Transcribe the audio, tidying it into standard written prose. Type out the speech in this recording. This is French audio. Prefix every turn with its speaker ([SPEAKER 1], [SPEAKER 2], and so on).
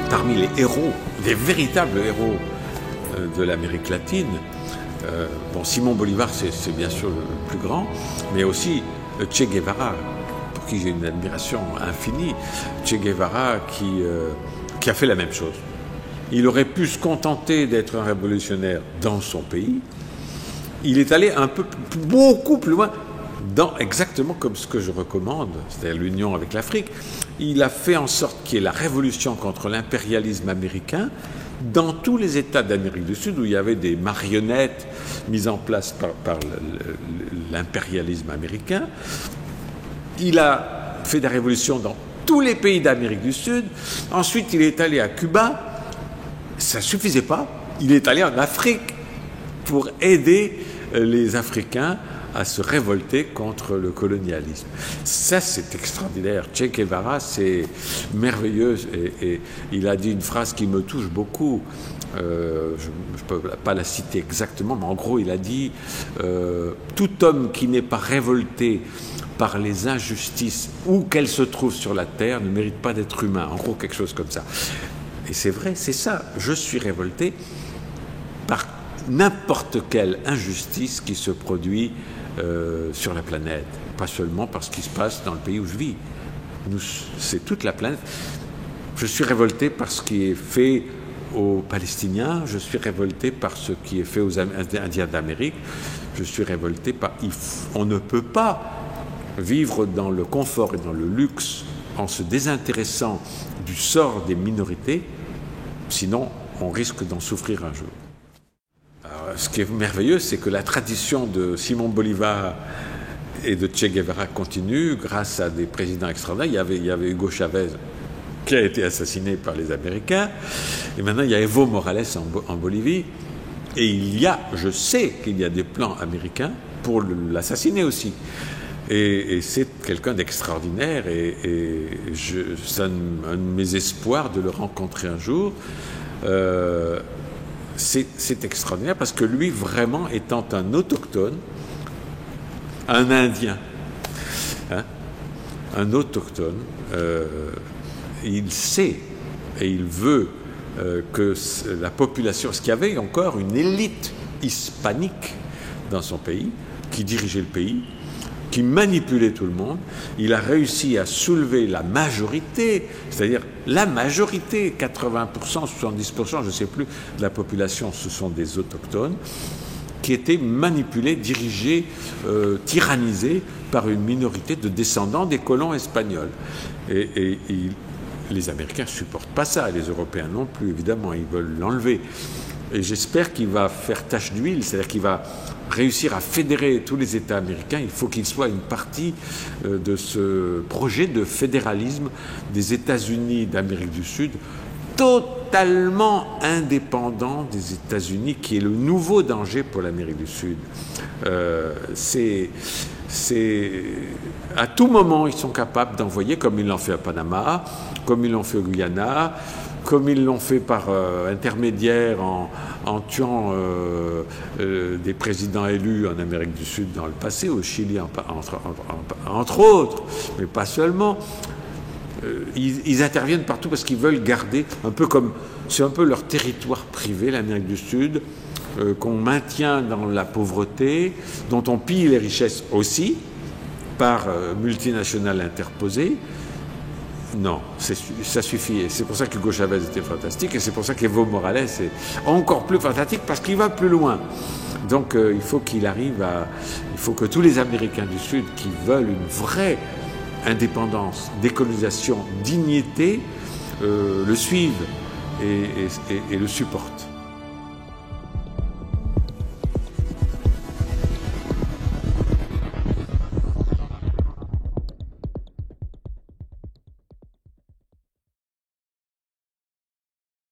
[SPEAKER 1] parmi les héros, les véritables héros de l'Amérique latine. Bon, Simon Bolivar, c'est bien sûr le plus grand, mais aussi Che Guevara, pour qui j'ai une admiration infinie. Che Guevara qui a fait la même chose. Il aurait pu se contenter d'être un révolutionnaire dans son pays. Il est allé beaucoup plus loin, exactement comme ce que je recommande, c'est-à-dire l'union avec l'Afrique. Il a fait en sorte qu'il y ait la révolution contre l'impérialisme américain dans tous les États d'Amérique du Sud où il y avait des marionnettes mises en place par l'impérialisme américain. Il a fait des révolutions dans tous les pays d'Amérique du Sud. Ensuite, il est allé à Cuba. Ça ne suffisait pas. Il est allé en Afrique pour aider les Africains à se révolter contre le colonialisme. Ça, c'est extraordinaire. Che Guevara, c'est merveilleux. Et il a dit une phrase qui me touche beaucoup. Je ne peux pas la citer exactement, mais en gros, il a dit « Tout homme qui n'est pas révolté par les injustices où qu'elles se trouvent sur la terre ne mérite pas d'être humain. » En gros, quelque chose comme ça. Et c'est vrai, c'est ça. Je suis révolté par n'importe quelle injustice qui se produit sur la planète, pas seulement par ce qui se passe dans le pays où je vis. C'est toute la planète. Je suis révolté par ce qui est fait aux Palestiniens, je suis révolté par ce qui est fait aux Indiens d'Amérique, je suis révolté par... On ne peut pas vivre dans le confort et dans le luxe en se désintéressant du sort des minorités, sinon on risque d'en souffrir un jour. Alors, ce qui est merveilleux, c'est que la tradition de Simon Bolivar et de Che Guevara continue grâce à des présidents extraordinaires. Il y avait Hugo Chavez qui a été assassiné par les Américains, et maintenant il y a Evo Morales en Bolivie, et je sais qu'il y a des plans américains pour l'assassiner aussi. Et c'est quelqu'un d'extraordinaire, c'est un de mes espoirs de le rencontrer un jour. C'est extraordinaire parce que lui, vraiment, étant un autochtone, un Indien, un autochtone, il sait et il veut que la population, parce qu'il y avait encore une élite hispanique dans son pays, qui dirigeait le pays, qui manipulait tout le monde. Il a réussi à soulever la majorité, c'est-à-dire la majorité, 80%, 70%, je ne sais plus, de la population, ce sont des autochtones, qui étaient manipulés, dirigés, tyrannisés par une minorité de descendants des colons espagnols. Les Américains ne supportent pas ça, les Européens non plus, évidemment, ils veulent l'enlever. Et j'espère qu'il va faire tache d'huile, c'est-à-dire qu'il va réussir à fédérer tous les États américains. Il faut qu'il soit une partie de ce projet de fédéralisme des États-Unis d'Amérique du Sud, totalement indépendant des États-Unis, qui est le nouveau danger pour l'Amérique du Sud. À tout moment, ils sont capables d'envoyer, comme ils l'ont fait à Panama, comme ils l'ont fait au Guyana, comme ils l'ont fait par intermédiaire en tuant des présidents élus en Amérique du Sud dans le passé, au Chili entre autres, mais pas seulement. Ils interviennent partout parce qu'ils veulent garder, c'est un peu leur territoire privé, l'Amérique du Sud, qu'on maintient dans la pauvreté, dont on pille les richesses aussi, par multinationales interposées. Non, ça suffit. Et c'est pour ça qu'Hugo Chavez était fantastique, et c'est pour ça qu'Evo Morales est encore plus fantastique, parce qu'il va plus loin. Donc il faut il faut que tous les Américains du Sud qui veulent une vraie indépendance, décolonisation, dignité, le suivent et le supportent.